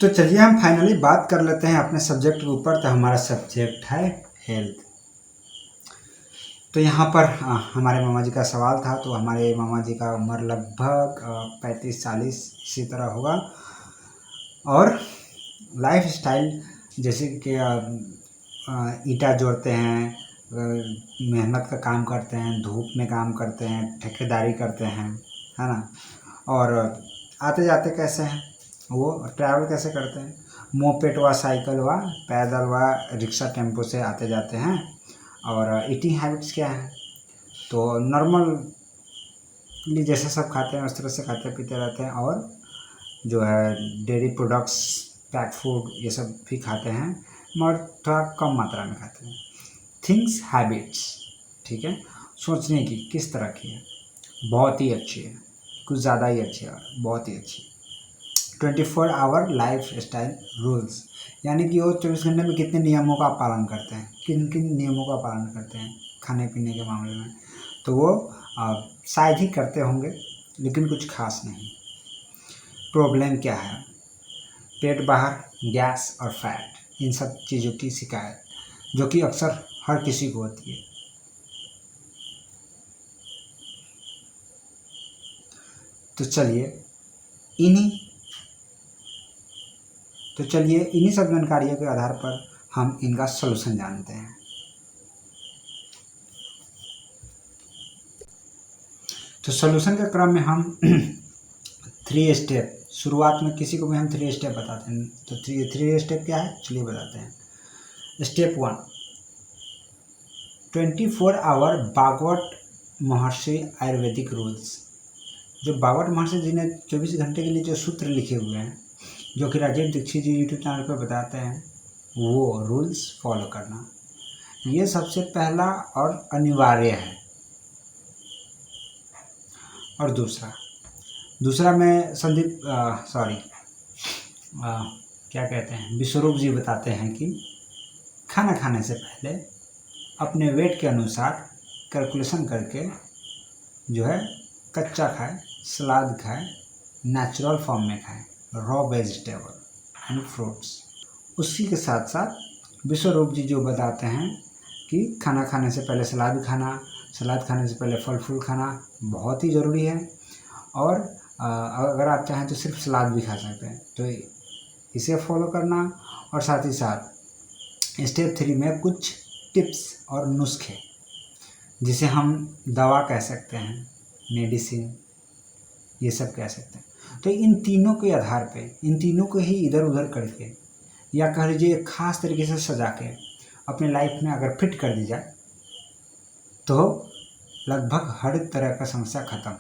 तो चलिए हम फाइनली बात कर लेते हैं अपने सब्जेक्ट के ऊपर। तो हमारा सब्जेक्ट है हेल्थ। तो यहाँ पर हमारे मामा जी का सवाल था। तो हमारे मामा जी का उम्र लगभग 35-40 इसी तरह होगा। और लाइफ स्टाइल जैसे कि ईंटा जोड़ते हैं, मेहनत का काम करते हैं, धूप में काम करते हैं, ठेकेदारी करते हैं, है ना। और आते जाते कैसे हैं, वो ट्रैवल कैसे करते हैं, मोपेड व साइकिल व पैदल व रिक्शा टेम्पो से आते जाते हैं। और ईटिंग हैबिट्स क्या है, तो नॉर्मली जैसे सब खाते हैं उस तरह से खाते पीते रहते हैं। और जो है डेयरी प्रोडक्ट्स, पैक फूड ये सब भी खाते हैं, मगर थोड़ा कम मात्रा में खाते हैं। थिंग्स हैबिट्स, ठीक है, सोचने की किस तरह की है, बहुत ही अच्छी है, कुछ ज़्यादा ही अच्छी है, बहुत ही अच्छी। 24 आवर लाइफ स्टाइल रूल्स, यानी कि वो 24 घंटे में कितने नियमों का पालन करते हैं, किन किन नियमों का पालन करते हैं खाने पीने के मामले में। तो वो शायद ही करते होंगे, लेकिन कुछ खास नहीं। प्रॉब्लम क्या है, पेट बाहर, गैस और फैट, इन सब चीज़ों की शिकायत जो कि अक्सर हर किसी को होती है। तो चलिए इन्हीं सब जानकारियों के आधार पर हम इनका सलूशन जानते हैं। तो सलूशन के क्रम में हम 3 स्टेप, शुरुआत में किसी को भी हम 3 स्टेप बताते हैं। तो 3 स्टेप क्या है, चलिए बताते हैं। स्टेप 1, 24 आवर भागवत महर्षि आयुर्वेदिक रूल्स। जो भागवत महर्षि जी ने 24 घंटे के लिए जो सूत्र लिखे हुए हैं, जो कि राजीव दीक्षित जी यूट्यूब चैनल पर बताते हैं, वो रूल्स फॉलो करना, ये सबसे पहला और अनिवार्य है। और दूसरा मैं संदीप क्या कहते हैं, विश्वरूप जी बताते हैं कि खाना खाने से पहले अपने वेट के अनुसार कैलकुलेशन करके जो है कच्चा खाए, सलाद खाए, नेचुरल फॉर्म में खाए, रॉ वेजिटेबल एंड फ्रूट्स। उसी के साथ साथ विश्वरूप जी जो बताते हैं कि खाना खाने से पहले सलाद खाना, सलाद खाने से पहले फल फूल खाना बहुत ही ज़रूरी है। और अगर आप चाहें तो सिर्फ सलाद भी खा सकते हैं। तो इसे फॉलो करना। और साथ ही साथ स्टेप 3 में कुछ टिप्स और नुस्खे, जिसे हम दवा कह सकते हैं, मेडिसिन, ये सब कह सकते हैं। तो इन तीनों के आधार पे, इन तीनों को ही इधर उधर करके, या कह लीजिए खास तरीके से सजा के अपने लाइफ में अगर फिट कर दी जाए, तो लगभग हर तरह का समस्या खत्म।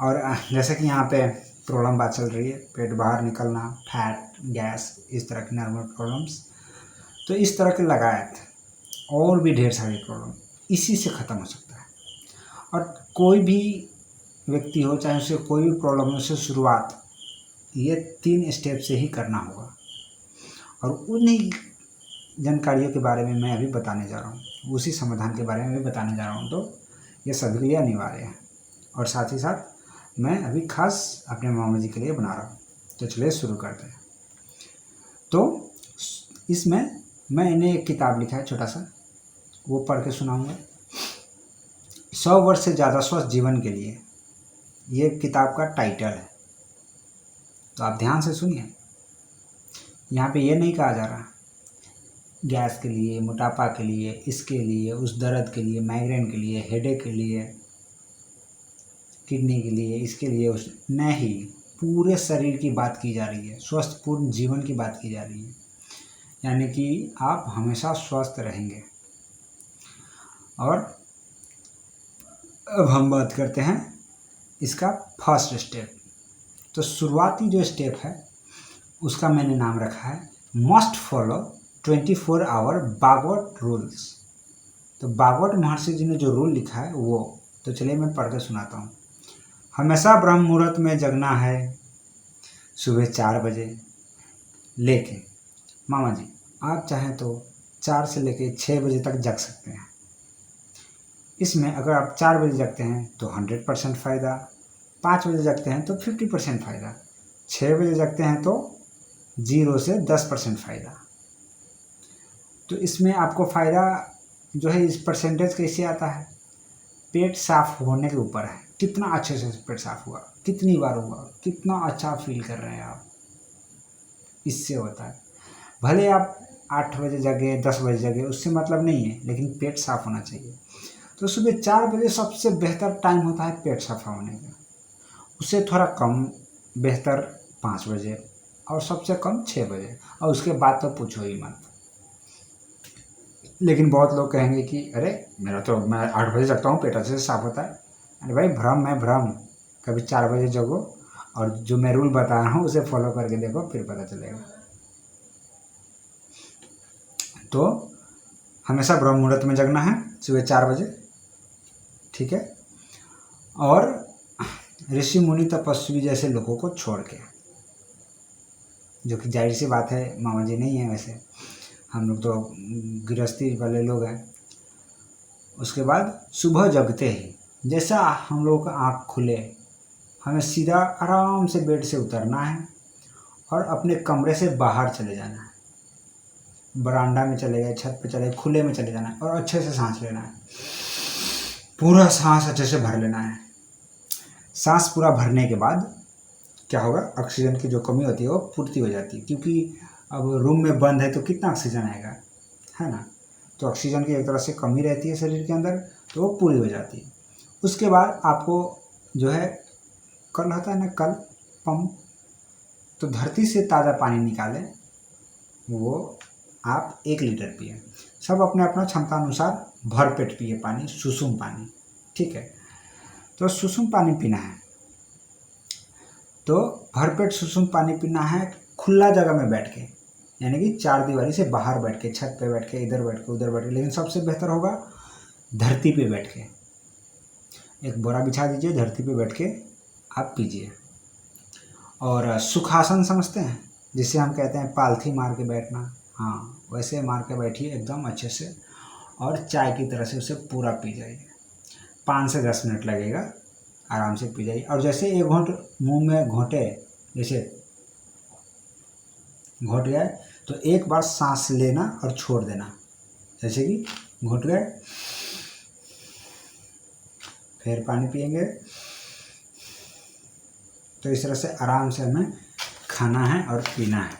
और जैसे कि यहाँ पे प्रॉब्लम बात चल रही है, पेट बाहर निकलना, फैट, गैस, इस तरह की नॉर्मल प्रॉब्लम्स, तो इस तरह के लगायत और भी ढेर सारी प्रॉब्लम इसी से ख़त्म हो सकता है। और कोई भी व्यक्ति हो, चाहे उसे कोई भी प्रॉब्लम हो, उसे शुरुआत ये 3 स्टेप से ही करना होगा। और उन्हीं जानकारियों के बारे में मैं अभी बताने जा रहा हूँ, उसी समाधान के बारे में भी बताने जा रहा हूँ। तो ये सभी के लिए अनिवार्य है। और साथ ही साथ मैं अभी खास अपने मामा जी के लिए बना रहा हूँ। तो चलिए शुरू करते हैं। तो इसमें मैं इन्हें एक किताब लिखा है छोटा सा, वो पढ़ के सुनाऊंगा। 100 वर्ष से ज़्यादा स्वस्थ जीवन के लिए, ये किताब का टाइटल है। तो आप ध्यान से सुनिए। यहाँ पे ये नहीं कहा जा रहा गैस के लिए, मोटापा के लिए, इसके लिए, उस दर्द के लिए, माइग्रेन के लिए, हेडेक के लिए, किडनी के लिए, इसके लिए, उस नहीं, पूरे शरीर की बात की जा रही है, स्वस्थ पूर्ण जीवन की बात की जा रही है। यानी कि आप हमेशा स्वस्थ रहेंगे। और अब हम बात करते हैं इसका फर्स्ट स्टेप। तो शुरुआती जो स्टेप है उसका मैंने नाम रखा है must follow 24 hour Bhagwat rules. तो भागवत महर्षि जी ने जो रूल लिखा है वो, तो चलिए मैं पढ़ के सुनाता हूँ। हमेशा ब्रह्म मुहूर्त में जगना है, सुबह 4 बजे। लेके मामा जी आप चाहें तो 4 से लेके 6 बजे तक जग सकते हैं। इसमें अगर आप 4 बजे जगते हैं तो 100% फ़ायदा, 5 बजे जगते हैं तो 50% फ़ायदा, 6 बजे जगते हैं तो 0 से 10% फ़ायदा। तो इसमें आपको फ़ायदा जो है इस परसेंटेज कैसे आता है, पेट साफ होने के ऊपर है, कितना अच्छे से पेट साफ हुआ, कितनी बार हुआ, कितना अच्छा फील कर रहे हैं आप, इससे होता है। भले आप 8 बजे जगे, 10 बजे जगे, उससे मतलब नहीं है, लेकिन पेट साफ होना चाहिए। तो सुबह 4 बजे सबसे बेहतर टाइम होता है पेट साफ होने का, उससे थोड़ा कम बेहतर 5 बजे और सबसे कम 6 बजे, और उसके बाद तो पूछो ही मत। लेकिन बहुत लोग कहेंगे कि अरे मेरा तो मैं 8 बजे जगता हूँ, पेट अच्छे से साफ होता है। अरे भाई भ्रम है भ्रम, कभी 4 बजे जगो और जो मैं रूल बता रहा हूँ उसे फॉलो करके देखो, फिर पता चलेगा। तो हमेशा ब्रह्म मुहूर्त में जगना है, सुबह 4 बजे, ठीक है। और ऋषि मुनि तपस्वी जैसे लोगों को छोड़ के, जो कि जाहिर सी बात है मामा जी नहीं है, वैसे हम लोग तो गृहस्थी वाले लोग हैं। उसके बाद सुबह जगते ही जैसा हम लोगों का आँख खुले, हमें सीधा आराम से बेड से उतरना है और अपने कमरे से बाहर चले जाना है, बरामदा में चले गए, छत पे चले गए, खुले में चले जाना है और अच्छे से सांस लेना है, पूरा सांस अच्छे से भर लेना है। सांस पूरा भरने के बाद क्या होगा, ऑक्सीजन की जो कमी होती है वो पूर्ति हो जाती है, क्योंकि अब रूम में बंद है तो कितना ऑक्सीजन आएगा, है ना। तो ऑक्सीजन की एक तरह से कमी रहती है शरीर के अंदर, तो वो पूरी हो जाती है। उसके बाद आपको जो है कल होता है ना, कल पंप, तो धरती से ताज़ा पानी निकालें, वो आप 1 लीटर पिए। सब अपने अपना क्षमता अनुसार भर पेट पिए पानी, सुसुम पानी, ठीक है। तो सुसुम पानी पीना है, तो भरपेट सुसुम पानी पीना है, खुला जगह में बैठ के, यानी कि 4 दीवारी से बाहर बैठ के, छत पे बैठ के, इधर बैठ के, उधर बैठ के, लेकिन सबसे बेहतर होगा धरती पे बैठ के। एक बोरा बिछा दीजिए, धरती पे बैठ के आप पीजिए। और सुखासन समझते हैं, जिसे हम कहते हैं पालथी मार के बैठना, हाँ वैसे मार के बैठिए एकदम अच्छे से, और चाय की तरह से उसे पूरा पी जाइए। 5 से 10 मिनट लगेगा, आराम से पी जाइए। और जैसे एक घूंट मुंह में घोंटे, जैसे घोट गए तो एक बार सांस लेना और छोड़ देना, जैसे कि घोट गए, फिर पानी पिएंगे। तो इस तरह से आराम से हमें खाना है और पीना है।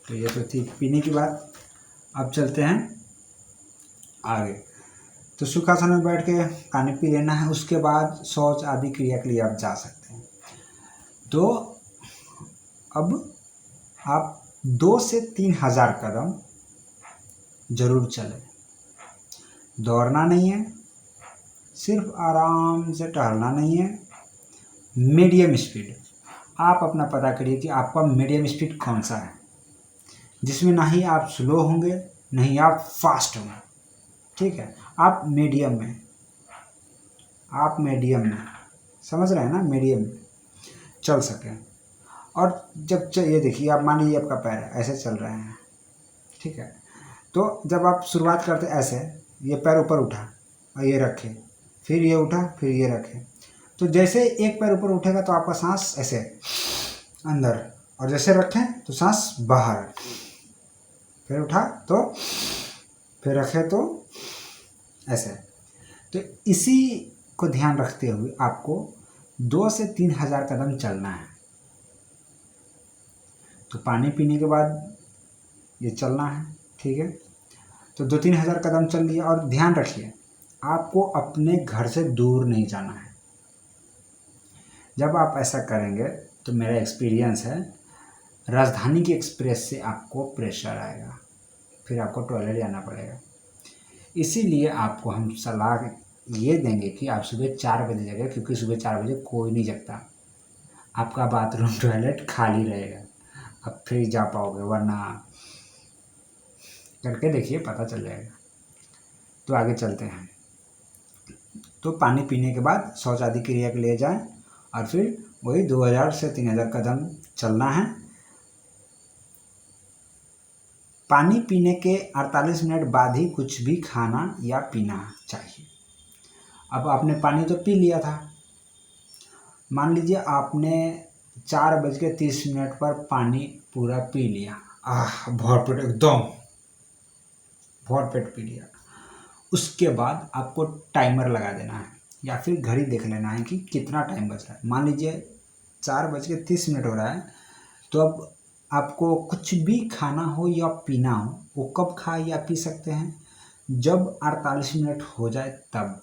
तो ये तो थी पीने की बात। अब चलते हैं आगे। तो सुखासन में बैठ के पानी पी लेना है, उसके बाद शौच आदि क्रिया के लिए आप जा सकते हैं। तो अब आप 2 से 3 हज़ार कदम जरूर चलें। दौड़ना नहीं है, सिर्फ आराम से टहलना नहीं है, मीडियम स्पीड। आप अपना पता करिए कि आपका मीडियम स्पीड कौन सा है, जिसमें ना ही आप स्लो होंगे ना ही आप फास्ट होंगे, ठीक है। आप मीडियम में, आप मीडियम में, समझ रहे हैं ना, मीडियम में चल सकें। और जब ये देखिए, आप मान लीजिए आपका पैर ऐसे चल रहे हैं, ठीक है। तो जब आप शुरुआत करते ऐसे, ये पैर ऊपर उठा और ये रखे, फिर ये उठा, फिर ये रखे, तो जैसे एक पैर ऊपर उठेगा तो आपका सांस ऐसे अंदर, और जैसे रखें तो सांस बाहर, फिर उठा तो फिर रखे तो ऐसे। तो इसी को ध्यान रखते हुए आपको 2 से 3 हज़ार कदम चलना है। तो पानी पीने के बाद ये चलना है, ठीक है। तो 2-3 हज़ार कदम चल लिया। और ध्यान रखिए, आपको अपने घर से दूर नहीं जाना है। जब आप ऐसा करेंगे तो मेरा एक्सपीरियंस है, राजधानी की एक्सप्रेस से आपको प्रेशर आएगा, फिर आपको टॉयलेट जाना पड़ेगा। इसीलिए आपको हम सलाह ये देंगे कि आप सुबह 4 बजे जगें, क्योंकि सुबह 4 बजे कोई नहीं जगता, आपका बाथरूम टॉयलेट खाली रहेगा, आप फिर जा पाओगे, वरना करके देखिए पता चल जाएगा। तो आगे चलते हैं। तो पानी पीने के बाद शौच आदि क्रिया के लिए जाएं और फिर वही 2000 से 3000 कदम चलना है। पानी पीने के 48 मिनट बाद ही कुछ भी खाना या पीना चाहिए। अब आपने पानी तो पी लिया था, मान लीजिए आपने 4:30 पर पानी पूरा पी लिया, भरपेट एकदम भरपेट पी लिया। उसके बाद आपको टाइमर लगा देना है या फिर घड़ी देख लेना है कि कितना टाइम बच रहा है। मान लीजिए 4:30 हो रहा है, तो अब आपको कुछ भी खाना हो या पीना हो, वो कब खा या पी सकते हैं, जब 48 मिनट हो जाए तब।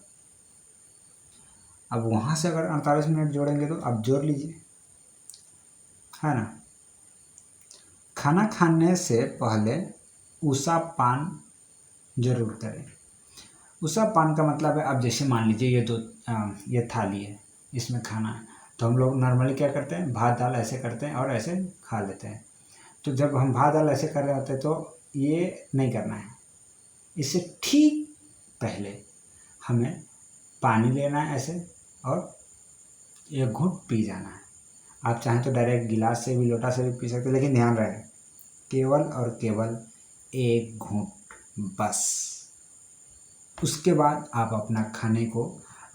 अब वहाँ से अगर 48 मिनट जोड़ेंगे तो आप जोड़ लीजिए, है ना। खाना खाने से पहले उषा पान जरूर करें। उषा पान का मतलब है, अब जैसे मान लीजिए ये थाली है, इसमें खाना है, तो हम लोग नॉर्मली क्या करते हैं, भात दाल ऐसे करते हैं और ऐसे खा लेते हैं। तो जब हम भात दाल ऐसे कर रहे होते हैं तो ये नहीं करना है। इससे ठीक पहले हमें पानी लेना है ऐसे और एक घूंट पी जाना है। आप चाहें तो डायरेक्ट गिलास से भी, लोटा से भी पी सकते हैं, लेकिन ध्यान रहे केवल और केवल एक घूंट बस। उसके बाद आप अपना खाने को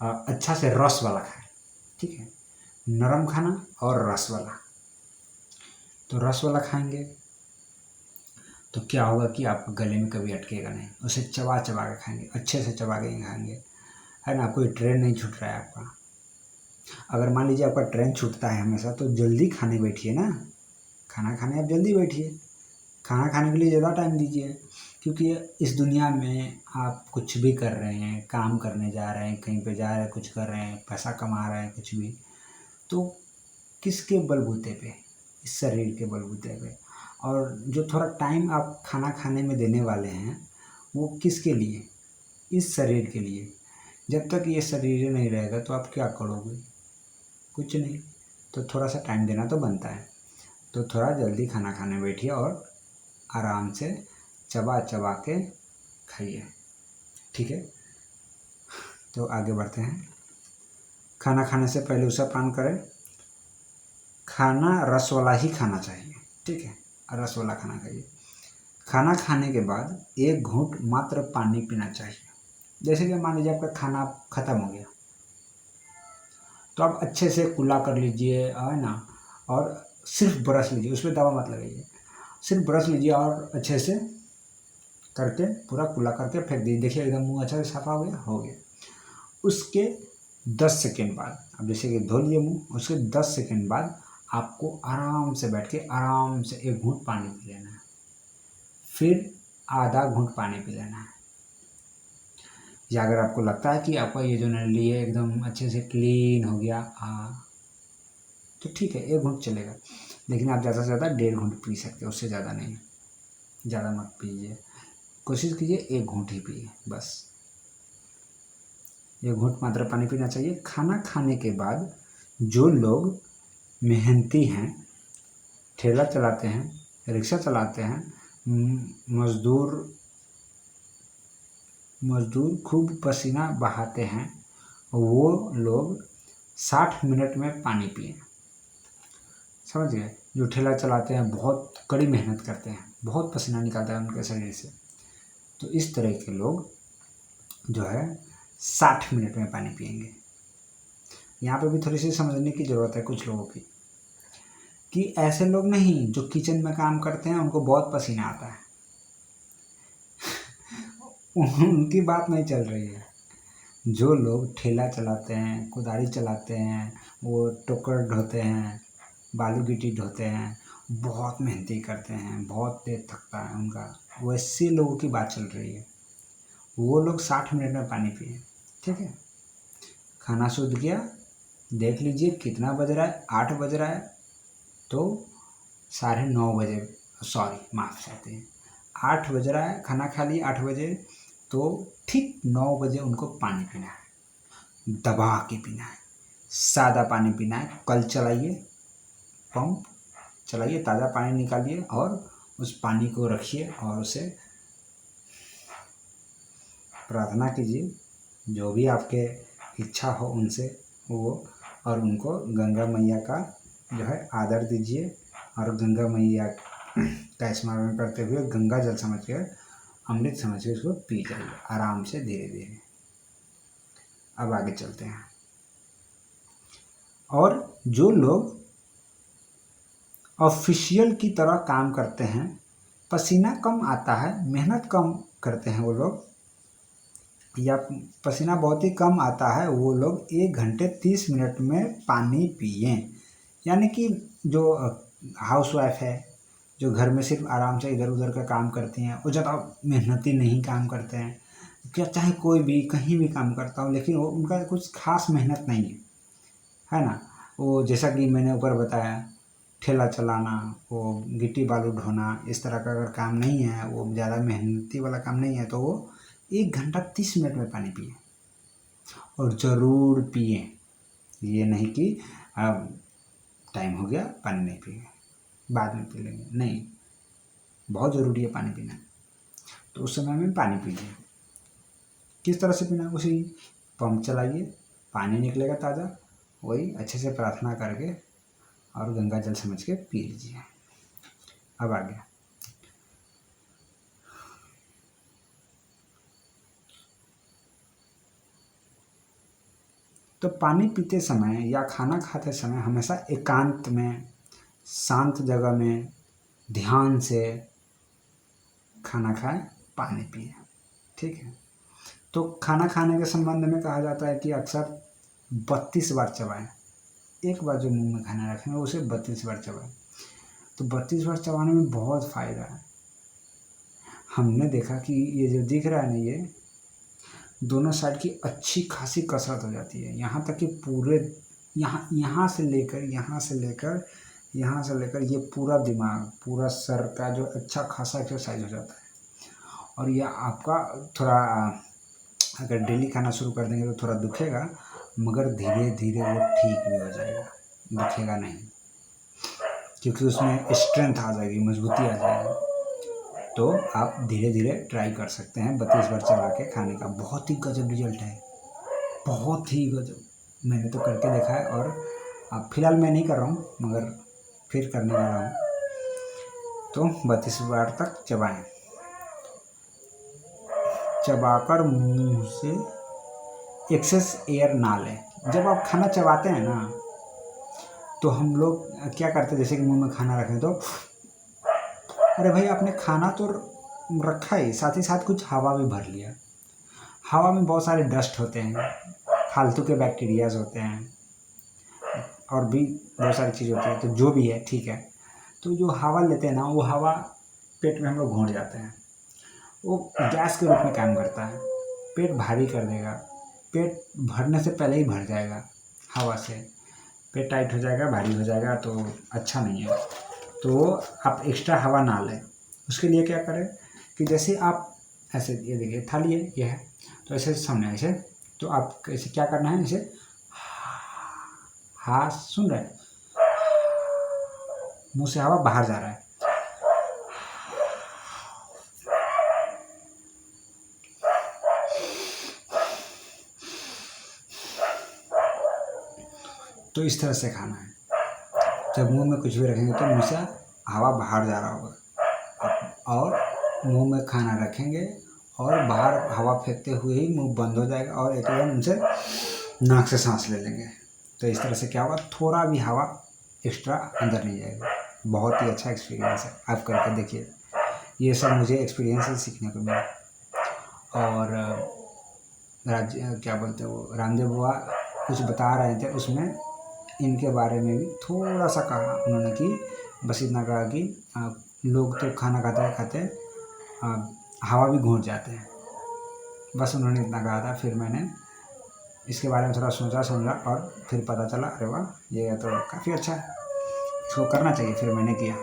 अच्छा से रस वाला खाएं, ठीक है। नरम खाना और रस वाला। तो रस वाला खाएंगे तो क्या होगा कि आपके गले में कभी अटकेगा नहीं। उसे चबा चबा के खाएंगे, अच्छे से चबा के खाएंगे, है ना। कोई ट्रेन नहीं छूट रहा है आपका। अगर मान लीजिए आपका ट्रेन छूटता है हमेशा, तो जल्दी खाने बैठिए ना। खाना खाने आप जल्दी बैठिए, खाना खाने के लिए ज़्यादा टाइम दीजिए। क्योंकि इस दुनिया में आप कुछ भी कर रहे हैं, काम करने जा रहे हैं, कहीं पे जा रहे हैं, कुछ कर रहे हैं, पैसा कमा रहे हैं, कुछ भी, तो किसके बलबूते पे, इस शरीर के बलबूते पे। और जो थोड़ा टाइम आप खाना खाने में देने वाले हैं, वो किसके लिए, इस शरीर के लिए। जब तक ये शरीर नहीं रहेगा तो आप क्या करोगे, कुछ नहीं। तो थोड़ा सा टाइम देना तो बनता है। तो थोड़ा जल्दी खाना खाने बैठिए और आराम से चबा चबा के खाइए, ठीक है। तो आगे बढ़ते हैं। खाना खाने से पहले उसे पान करें। खाना रस वाला ही खाना चाहिए, ठीक है, रस वाला खाना खाइए। खाना खाने के बाद एक घूंट मात्र पानी पीना चाहिए। जैसे कि मान लीजिए आपका खाना खत्म हो गया, तो आप अच्छे से कुल्ला कर लीजिए, है ना। और सिर्फ ब्रश लीजिए, उसमें दवा मत लगाइए। सिर्फ ब्रश लीजिए और अच्छे से करके पूरा कुल्ला करके फेंक दीजिए। देखिए एकदम मुंह अच्छा से साफा हो गया। उसके 10 सेकेंड बाद, अब जैसे कि धो लिए मुंह, उसके 10 सेकेंड बाद आपको आराम से बैठ के आराम से एक घूंट पानी पी लेना है, फिर आधा घूंट पानी पी लेना है। या अगर आपको लगता है कि आपका ये जो नली है एकदम अच्छे से क्लीन हो गया, तो ठीक है, एक घूंट चलेगा। लेकिन आप ज़्यादा से ज़्यादा 1.5 घूंट पी सकते हो, उससे ज़्यादा नहीं। ज़्यादा मत पीजिए, कोशिश कीजिए एक घूंट ही पिए बस। एक घूंट मात्र पानी पीना चाहिए। खाना खाने के बाद जो लोग मेहनती हैं, ठेला चलाते हैं, रिक्शा चलाते हैं, मज़दूर खूब पसीना बहाते हैं, वो लोग 60 मिनट में पानी पिए। समझ गए। जो ठेला चलाते हैं, बहुत कड़ी मेहनत करते हैं, बहुत पसीना निकलता है उनके शरीर से, तो इस तरह के लोग जो है 60 मिनट में पानी पिएंगे। यहाँ पे भी थोड़ी सी समझने की ज़रूरत है कुछ लोगों की, कि ऐसे लोग नहीं जो किचन में काम करते हैं उनको बहुत पसीना आता है उनकी बात नहीं चल रही है। जो लोग ठेला चलाते हैं, कुदारी चलाते हैं, वो टोकर ढोते हैं, बालू गिट्टी ढोते हैं, बहुत मेहनती करते हैं, बहुत देर थकता है उनका, वैसे लोगों की बात चल रही है। वो लोग 60 मिनट में पानी पिए, ठीक है। खाना शुद्ध किया, देख लीजिए कितना बज रहा है, 8 बज रहा है, तो 9:30 बजे, सॉरी माफ़ चाहते हैं, 8 बज रहा है, खाना खा लिए 8 बजे, तो ठीक 9 बजे उनको पानी पीना है, दबा के पीना है, सादा पानी पीना है। कल चलाइए, पंप चलाइए, ताज़ा पानी निकालिए और उस पानी को रखिए और उसे प्रार्थना कीजिए, जो भी आपके इच्छा हो उनसे वो, और उनको गंगा मैया का जो है आदर दीजिए, और गंगा मैया का स्मरण करते हुए गंगा जल समझ कर, अमृत समझ के उसको पी जाइए आराम से, धीरे धीरे। अब आगे चलते हैं। और जो लोग ऑफिशियल की तरह काम करते हैं, पसीना कम आता है, मेहनत कम करते हैं वो लोग, या पसीना बहुत ही कम आता है वो लोग 1 घंटे 30 मिनट में पानी पिएं। यानी कि जो हाउस वाइफ है, जो घर में सिर्फ आराम से इधर उधर का काम करती हैं, वो ज़्यादा मेहनती नहीं काम करते हैं, क्या चाहे कोई भी कहीं भी काम करता हो, लेकिन वो उनका कुछ खास मेहनत नहीं है ना। वो जैसा कि मैंने ऊपर बताया, ठेला चलाना, वो गिट्टी बालू ढोना, इस तरह का अगर काम नहीं है, वो ज़्यादा मेहनती वाला काम नहीं है, तो वो 1 घंटा 30 मिनट में पानी पिए, और ज़रूर पिए। ये नहीं कि अब टाइम हो गया पानी नहीं पिए, बाद में पी लेंगे, नहीं, बहुत ज़रूरी है पानी पीना। तो उस समय में पानी पीजिए। किस तरह से पीना, उसी पंप चलाइए, पानी निकलेगा ताज़ा, वही अच्छे से प्रार्थना करके और गंगा जल समझ के पी लीजिए। अब आ गया तो पानी पीते समय या खाना खाते समय हमेशा एकांत में, शांत जगह में ध्यान से खाना खाएं, पानी पिए। ठीक है। तो खाना खाने के संबंध में कहा जाता है कि अक्सर 32 बार चबाएं। एक बार जो मुंह में खाना रखेंगे उसे 32 बार चबाएं। तो 32 बार चबाने में बहुत फ़ायदा है। हमने देखा कि ये जो दिख रहा है ना, ये दोनों साइड की अच्छी खासी कसरत हो जाती है। यहाँ तक कि पूरे यहाँ से लेकर ये पूरा दिमाग, पूरा सर का जो अच्छा खासा एक्सरसाइज हो जाता है। और यह आपका थोड़ा, अगर डेली खाना शुरू कर देंगे तो थोड़ा दुखेगा, मगर धीरे धीरे वो ठीक भी हो जाएगा, दुखेगा नहीं, क्योंकि उसमें स्ट्रेंथ आ जाएगी, मजबूती आ जाएगी। तो आप धीरे धीरे ट्राई कर सकते हैं 32 बार चबा के खाने का। बहुत ही गजब रिजल्ट है, बहुत ही गजब। मैंने तो करके देखा है, और अब फिलहाल मैं नहीं कर रहा हूँ, मगर फिर करने वाला हूँ। तो 32 बार तक चबाएं। चबाकर मुंह से एक्सेस एयर ना लें। जब आप खाना चबाते हैं ना, तो हम लोग क्या करते हैं, जैसे कि मुंह में खाना रखें तो अरे भाई, आपने खाना तो रखा ही, साथ ही साथ कुछ हवा भी भर लिया। हवा में बहुत सारे डस्ट होते हैं, फालतू के बैक्टीरियाज होते हैं, और भी बहुत सारी चीज़ होती है। तो जो भी है ठीक है, तो जो हवा लेते हैं ना, वो हवा पेट में हम लोग घोंट जाते हैं, वो गैस के रूप में काम करता है, पेट भारी कर देगा। पेट भरने से पहले ही भर जाएगा हवा से, पेट टाइट हो जाएगा, भारी हो जाएगा, तो अच्छा नहीं है। तो आप एक्स्ट्रा हवा ना लें। उसके लिए क्या करें कि जैसे आप ऐसे, ये देखिए थाली है, ये है, तो ऐसे सामने ऐसे, तो आप ऐसे क्या करना है, ऐसे हाँ, सुन रहे हैं, मुंह से हवा बाहर जा रहा है। तो इस तरह से खाना है। जब मुंह में कुछ भी रखेंगे तो मुंह से हवा बाहर जा रहा होगा, और मुंह में खाना रखेंगे और बाहर हवा फेंकते हुए ही मुंह बंद हो जाएगा, और एकदम उनसे नाक से सांस ले लेंगे। तो इस तरह से क्या होगा, थोड़ा भी हवा एक्स्ट्रा अंदर नहीं जाएगा। बहुत ही अच्छा एक्सपीरियंस है, आप करके देखिए। ये सब मुझे एक्सपीरियंस से सीखने को मिला। और क्या बोलते हैं वो, रामदेव बुआ कुछ बता रहे थे, उसमें इनके बारे में भी थोड़ा सा कहा उन्होंने, कि बस इतना कहा कि लोग तो खाना खाते खाते हवा भी घोंट जाते हैं, बस उन्होंने इतना कहा था। फिर मैंने इसके बारे में थोड़ा सोचा समझा, और फिर पता चला, अरे वाह, ये तो काफ़ी अच्छा है, इसको करना चाहिए। फिर मैंने किया,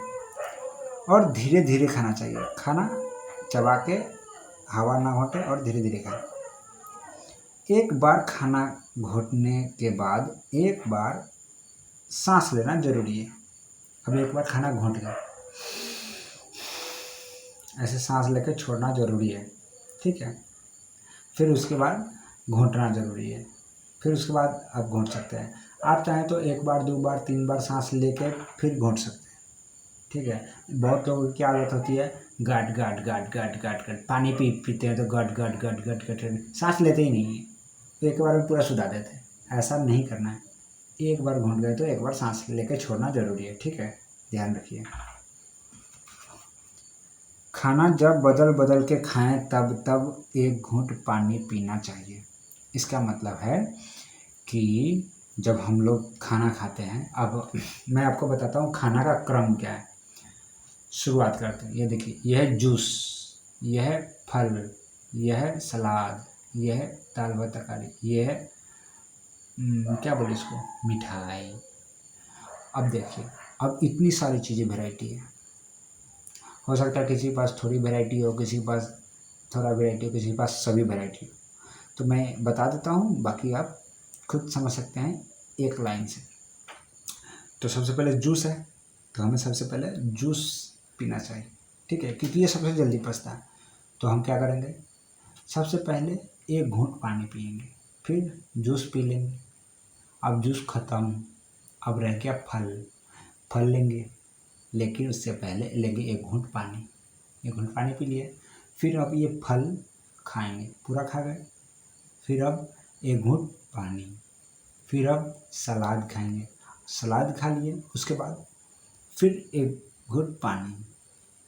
और धीरे धीरे खाना चाहिए। खाना चबा के हवा ना घोंटे, और धीरे धीरे खाएं। एक बार खाना घोटने के बाद एक बार सांस लेना जरूरी है। अब एक बार खाना घोंट गया, ऐसे सांस लेकर छोड़ना जरूरी है, ठीक है। फिर उसके बाद घोंटना जरूरी है, फिर उसके बाद आप घोंट सकते हैं। आप चाहें तो 1 बार 2 बार 3 बार सांस लेके फिर घोंट सकते हैं, ठीक है। बहुत लोगों की क्या आदत होती है, गाट गाट गाट गाट गाट गाट, पानी पीते हैं तो गट गट गट गट गट, सांस लेते ही नहीं है, एक बार में पूरा सुधा देते हैं। ऐसा नहीं करना है। एक बार घोंट गए तो एक बार सांस लेकर छोड़ना जरूरी है, ठीक है। ध्यान रखिए। खाना जब बदल बदल के खाएं तब तब एक घूंट पानी पीना चाहिए। इसका मतलब है कि जब हम लोग खाना खाते हैं, अब मैं आपको बताता हूँ खाना का क्रम क्या है। शुरुआत करते हैं। ये देखिए, यह है जूस, यह है फल, यह है सलाद, यह है दाल भात तरकारी, यह है क्या बोले इसको, मिठाई। अब देखिए, अब इतनी सारी चीज़ें वैरायटी है। हो सकता है किसी के पास थोड़ी वैरायटी हो, किसी के पास थोड़ा वैरायटी हो, किसी के पास सभी वैरायटी हो। तो मैं बता देता हूँ, बाकी आप खुद समझ सकते हैं एक लाइन से। तो सबसे पहले जूस है, तो हमें सबसे पहले जूस पीना चाहिए, ठीक है, क्योंकि ये सबसे जल्दी पचता है। तो हम क्या करेंगे, सबसे पहले एक घूंट पानी पिएंगे, फिर जूस पी लेंगे। अब जूस ख़त्म, अब रह गया फल। फल लेंगे, लेकिन उससे पहले लेंगे एक घूंट पानी। एक घूंट पानी पी लिए, फिर अब ये फल खाएंगे, पूरा खा गए। फिर अब एक घूंट पानी, फिर अब सलाद खाएंगे, सलाद खा लिए। उसके बाद फिर एक घूंट पानी,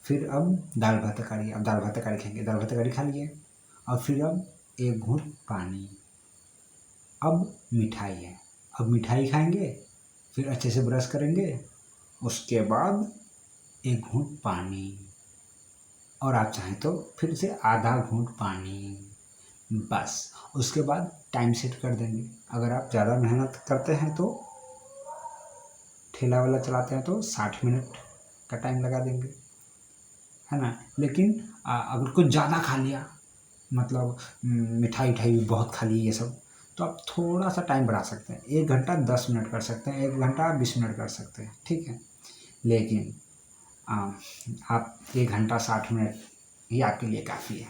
फिर अब दाल भात तरकारी, अब दाल भात तरकारी खाएंगे, दाल भात तरकारी खा लिए। और फिर अब एक घूंट पानी, अब मिठाई है, अब मिठाई खाएंगे, फिर अच्छे से ब्रश करेंगे, उसके बाद एक घूंट पानी, और आप चाहें तो फिर से आधा घूंट पानी, बस। उसके बाद टाइम सेट कर देंगे। अगर आप ज़्यादा मेहनत करते हैं तो, ठेला वाला चलाते हैं तो 60 मिनट का टाइम लगा देंगे, है ना। लेकिन अगर कुछ ज़्यादा खा लिया, मतलब मिठाई उठाई बहुत खा ली ये सब, तो आप थोड़ा सा टाइम बढ़ा सकते हैं। 1 घंटा 10 मिनट कर सकते हैं, 1 घंटा 20 मिनट कर सकते हैं, ठीक है। लेकिन आप 1 घंटा 60 मिनट ही आपके लिए काफ़ी है,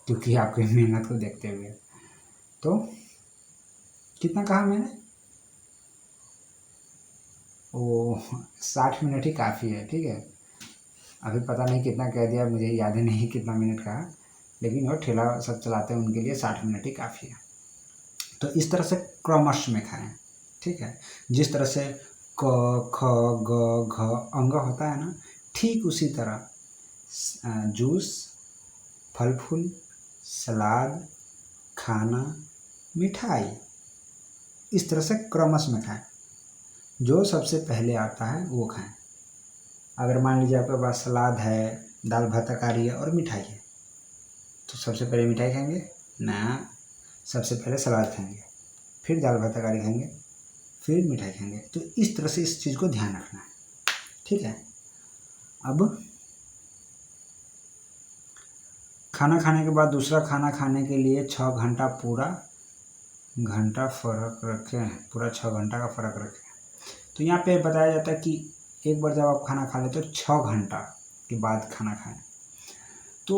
क्योंकि आपकी मेहनत को देखते हुए। तो कितना कहा मैंने, वो 60 मिनट ही काफ़ी है, ठीक है। अभी पता नहीं कितना कह दिया, मुझे याद ही नहीं कितना मिनट कहा, लेकिन वो ठेला सब चलाते हैं उनके लिए 60 मिनट ही काफ़ी है। तो इस तरह से क्रमश में खाएं, ठीक है। जिस तरह से क ख ग घ अंग होता है ना, ठीक उसी तरह जूस, फल फूल, सलाद, खाना, मिठाई, इस तरह से क्रमश में खाएं। जो सबसे पहले आता है वो खाएं। अगर मान लीजिए आपके पास सलाद है, दाल भात तरकारी है और मिठाई है, तो सबसे पहले मिठाई खाएंगे ना, सबसे पहले सलाद खाएंगे, फिर दाल भात तरकारी खाएंगे, फिर मिठाई खाएंगे। तो इस तरह से इस चीज़ को ध्यान रखना है, ठीक है। अब खाना खाने के बाद दूसरा खाना खाने के लिए 6 घंटा पूरा घंटा फ़र्क रखें, पूरा 6 घंटा का फ़र्क रखें। तो यहाँ पे बताया जाता है कि एक बार जब आप खाना खा लें तो 6 घंटा के बाद खाना खाएं। तो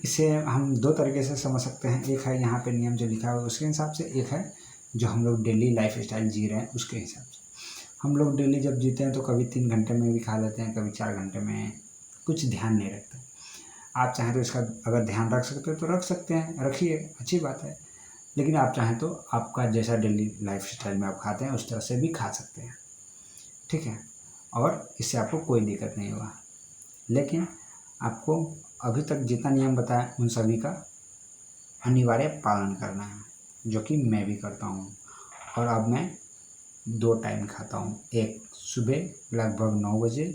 इसे हम 2 तरीके से समझ सकते हैं। एक है यहाँ पे नियम जो लिखा हुआ है उसके हिसाब से, एक है जो हम लोग डेली लाइफ स्टाइल जी रहे हैं उसके हिसाब से। हम लोग डेली जब जीते हैं तो कभी 3 घंटे में भी खा लेते हैं, कभी 4 घंटे में, कुछ ध्यान नहीं रखते। आप चाहें तो इसका अगर ध्यान रख सकते हो तो रख सकते हैं, रखिए, अच्छी बात है। लेकिन आप चाहें तो आपका जैसा डेली लाइफ स्टाइल में आप खाते हैं उस तरह से भी खा सकते हैं, ठीक है। और इससे आपको कोई दिक्कत नहीं होगा। लेकिन आपको अभी तक जितना नियम बताया उन सभी का अनिवार्य पालन करना है, जो कि मैं भी करता हूँ। और अब मैं 2 टाइम खाता हूँ, एक सुबह लगभग 9 बजे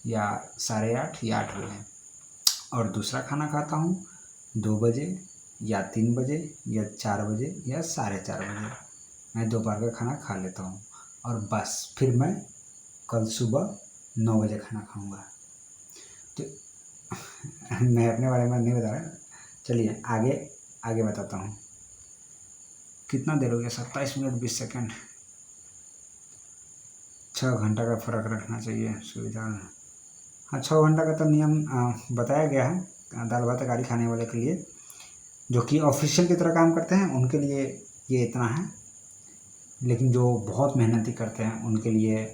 या 8:30 या 8 बजे, और दूसरा खाना खाता हूँ 2 बजे या 3 बजे या 4 बजे या 4:30 बजे। मैं दोपहर का खाना खा लेता हूँ, और बस फिर मैं कल सुबह 9 बजे खाना खाऊंगा। तो मैं अपने बारे में नहीं बता रहा, चलिए आगे आगे बताता हूँ। कितना देर हो गया, 27 मिनट 20 सेकंड। 6 घंटा का फ़र्क रखना चाहिए सुविधा। हाँ, 6 घंटा का तो नियम बताया गया है दाल भात तरकारी खाने वाले के लिए, जो कि ऑफिशियल की तरह काम करते हैं उनके लिए ये इतना है। लेकिन जो बहुत मेहनती करते हैं उनके लिए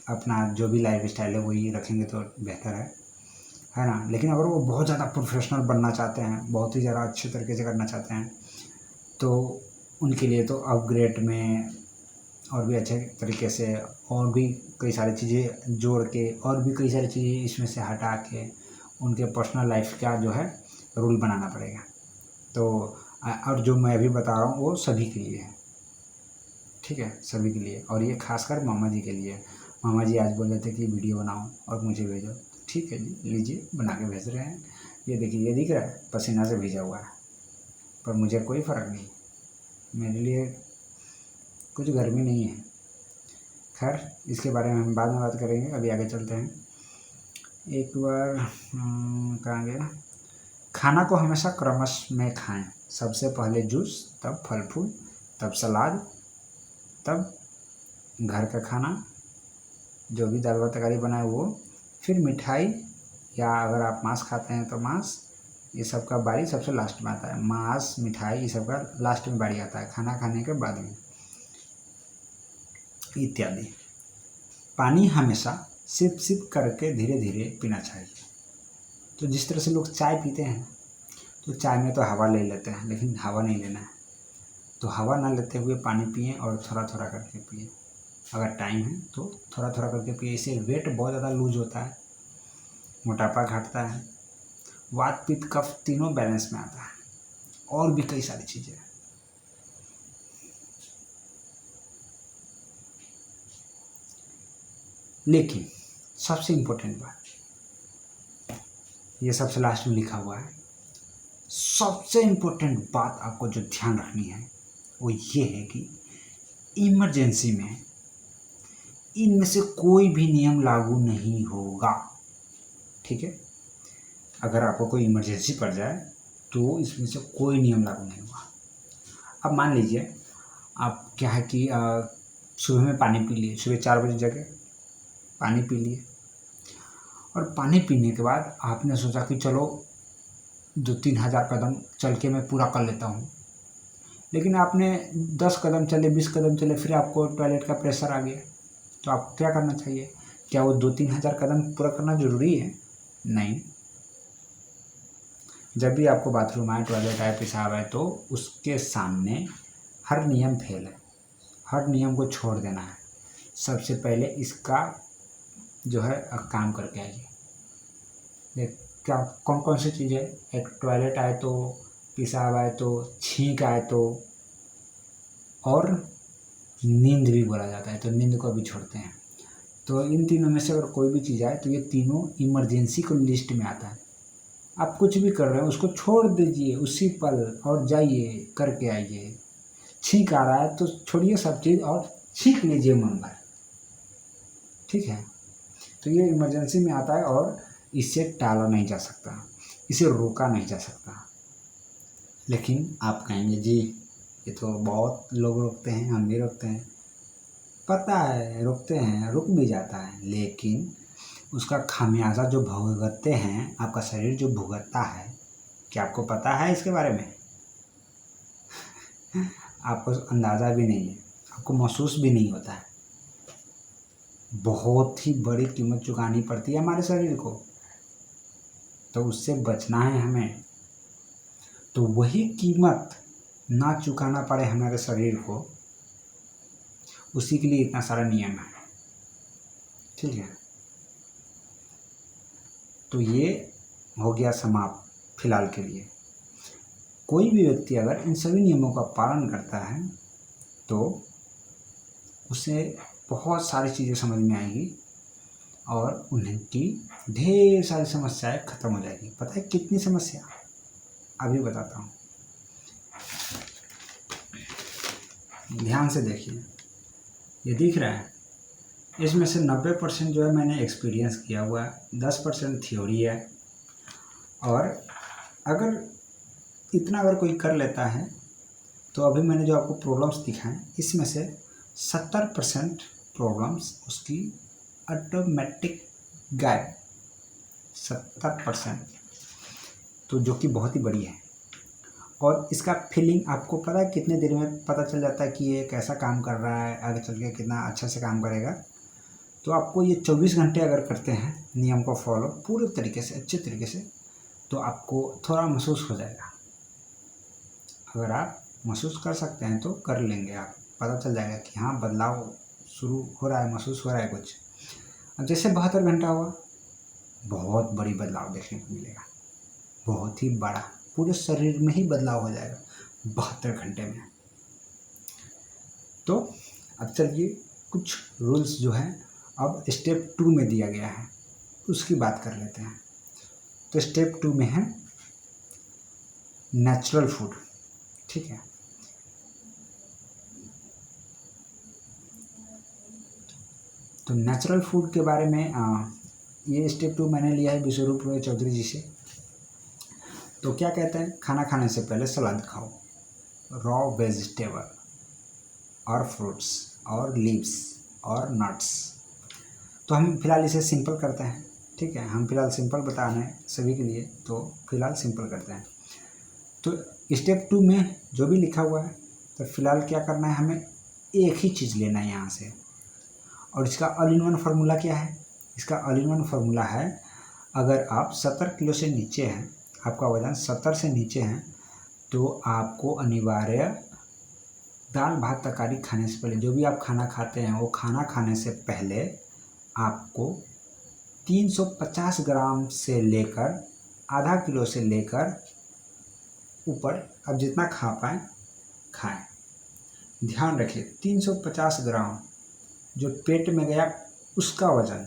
अपना जो भी लाइफ स्टाइल है वही रखेंगे तो बेहतर है ना। लेकिन अगर वो बहुत ज़्यादा प्रोफेशनल बनना चाहते हैं, बहुत ही ज़्यादा अच्छे तरीके से करना चाहते हैं, तो उनके लिए तो अपग्रेड में और भी अच्छे तरीके से, और भी कई सारी चीज़ें जोड़ के, और भी कई सारी चीज़ें इसमें से हटा के उनके पर्सनल लाइफ का जो है रूल बनाना पड़ेगा। तो और जो मैं अभी बता रहा हूँ वो सभी के लिए है, ठीक है, सभी के लिए। और ये खासकर मामा जी के लिए। मामा जी आज बोल रहे थे कि वीडियो बनाओ और मुझे भेजो। ठीक है जी, लीजिए बना के भेज रहे हैं। ये देखिए, ये दिख रहा है, पसीना से भीजा हुआ है, पर मुझे कोई फ़र्क नहीं, मेरे लिए कुछ गर्मी नहीं है। खैर, इसके बारे में हम बाद में बात करेंगे, अभी आगे चलते हैं। एक बार कहाँ गया, खाना को हमेशा क्रमश में खाएं। सबसे पहले जूस, तब फल फूल, तब सलाद, तब घर का खाना जो भी दाल भात तरकारी बनाए वो, फिर मिठाई, या अगर आप मांस खाते हैं तो मांस, ये सब का बारी सबसे लास्ट में आता है। मांस, मिठाई, ये सब का लास्ट में बारी आता है, खाना खाने के बाद में, इत्यादि। पानी हमेशा सिप सिप करके धीरे धीरे पीना चाहिए। तो जिस तरह से लोग चाय पीते हैं, तो चाय में तो हवा ले लेते हैं, लेकिन हवा नहीं लेना है, तो हवा ना लेते हुए पानी पिए और थोड़ा थोड़ा करके पिए। अगर टाइम है तो थोड़ा थोड़ा करके पिए, इससे वेट बहुत ज़्यादा लूज होता है, मोटापा घटता है, वात पित्त कफ तीनों बैलेंस में आता है, और भी कई सारी चीज़ें। लेकिन सबसे इम्पोर्टेंट बात, ये सबसे लास्ट में लिखा हुआ है, सबसे इम्पोर्टेंट बात आपको जो ध्यान रखनी है वो ये है कि इमरजेंसी में इनमें से कोई भी नियम लागू नहीं होगा, ठीक है। अगर आपको कोई इमरजेंसी पड़ जाए तो इसमें से कोई नियम लागू नहीं होगा। अब मान लीजिए आप क्या है कि सुबह में पानी पी लिए, सुबह 4 बजे जगह पानी पी लिए, और पानी पीने के बाद आपने सोचा कि चलो 2-3 हज़ार कदम चल के मैं पूरा कर लेता हूँ, लेकिन आपने 10 कदम चले, 20 कदम चले, फिर आपको टॉयलेट का प्रेशर आ गया, तो आपको क्या करना चाहिए? क्या वो 2-3 हज़ार कदम पूरा करना ज़रूरी है? नहीं। जब भी आपको बाथरूम आए, टॉयलेट आए, पेशाब आए, तो उसके सामने हर नियम फेल है, हर नियम को छोड़ देना है। सबसे पहले इसका जो है काम करके आइए। देख क्या कौन कौन सी चीज़ें, एक टॉयलेट आए तो, पेशाब आए तो, छींक आए तो, और नींद भी बोला जाता है, तो नींद को भी छोड़ते हैं। तो इन तीनों में से अगर कोई भी चीज़ आए तो ये तीनों इमरजेंसी को लिस्ट में आता है। आप कुछ भी कर रहे हैं उसको छोड़ दीजिए उसी पल और जाइए करके आइए। छींक आ रहा है तो छोड़िए सब चीज़ और छींक लीजिए मन भर, ठीक है। तो ये इमरजेंसी में आता है और इसे टाला नहीं जा सकता, इसे रोका नहीं जा सकता। लेकिन आप कहेंगे जी ये तो बहुत लोग रोकते हैं, हम भी रोकते हैं, पता है रोकते हैं, रुक भी जाता है, लेकिन उसका खामियाजा जो भुगतते हैं, आपका शरीर जो भुगतता है, क्या आपको पता है इसके बारे में? आपको अंदाज़ा भी नहीं है, आपको महसूस भी नहीं होता है। बहुत ही बड़ी कीमत चुकानी पड़ती है हमारे शरीर को, तो उससे बचना है हमें। तो वही कीमत ना चुकाना पड़े हमारे शरीर को, उसी के लिए इतना सारा नियम है, ठीक है। तो ये हो गया समाप्त फिलहाल के लिए। कोई भी व्यक्ति अगर इन सभी नियमों का पालन करता है तो उसे बहुत सारी चीज़ें समझ में आएगी और उनकी ढेर सारी समस्याएं खत्म हो जाएगी। पता है कितनी समस्या? अभी बताता हूँ, ध्यान से देखिए। ये दिख रहा है, इसमें से 90% जो है मैंने एक्सपीरियंस किया हुआ है, 10% थ्योरी है। और अगर इतना अगर कोई कर लेता है तो अभी मैंने जो आपको प्रॉब्लम्स दिखाएं, इसमें से 70% प्रॉब्लम्स उसकी ऑटोमेटिक गायब, 70%, तो जो कि बहुत ही बड़ी है। और इसका फीलिंग आपको पता है कितने देर में पता चल जाता है कि ये कैसा काम कर रहा है, आगे चल के कितना अच्छा से काम करेगा। तो आपको ये 24 घंटे अगर करते हैं नियम को फॉलो पूरे तरीके से, अच्छे तरीके से, तो आपको थोड़ा महसूस हो जाएगा। अगर आप महसूस कर सकते हैं तो कर लेंगे आप, पता चल जाएगा कि हाँ बदलाव शुरू हो रहा है, महसूस हो रहा है कुछ। अब जैसे 72 घंटा हुआ, बहुत बड़ी बदलाव देखने को मिलेगा, बहुत ही बड़ा, पूरे शरीर में ही बदलाव हो जाएगा 72 घंटे में। तो अब चलिए कुछ रूल्स जो हैं अब स्टेप 2 में दिया गया है उसकी बात कर लेते हैं। तो स्टेप 2 में है नेचुरल फूड, ठीक है। तो नेचुरल फूड के बारे में ये स्टेप 2 मैंने लिया है विश्वरूप रॉय चौधरी जी से। तो क्या कहते हैं, खाना खाने से पहले सलाद खाओ, रॉ वेजिटेबल और फ्रूट्स और लीव्स और नट्स। तो हम फिलहाल इसे सिंपल करते हैं, ठीक है। हम फिलहाल सिंपल बता रहे हैं सभी के लिए, तो फिलहाल सिंपल करते हैं। तो स्टेप 2 में जो भी लिखा हुआ है, तो फिलहाल क्या करना है, हमें एक ही चीज़ लेना है यहाँ से। और इसका ऑल इन वन फार्मूला क्या है, इसका ऑल इन वन फार्मूला है, अगर आप 70 किलो से नीचे हैं, आपका वजन 70 से नीचे है, तो आपको अनिवार्य दाल भात तरकारी खाने से पहले, जो भी आप खाना खाते हैं वो खाना खाने से पहले आपको 350 ग्राम से लेकर आधा किलो से लेकर ऊपर आप जितना खा पाएँ खाएं। ध्यान रखिए 350 ग्राम जो पेट में गया उसका वजन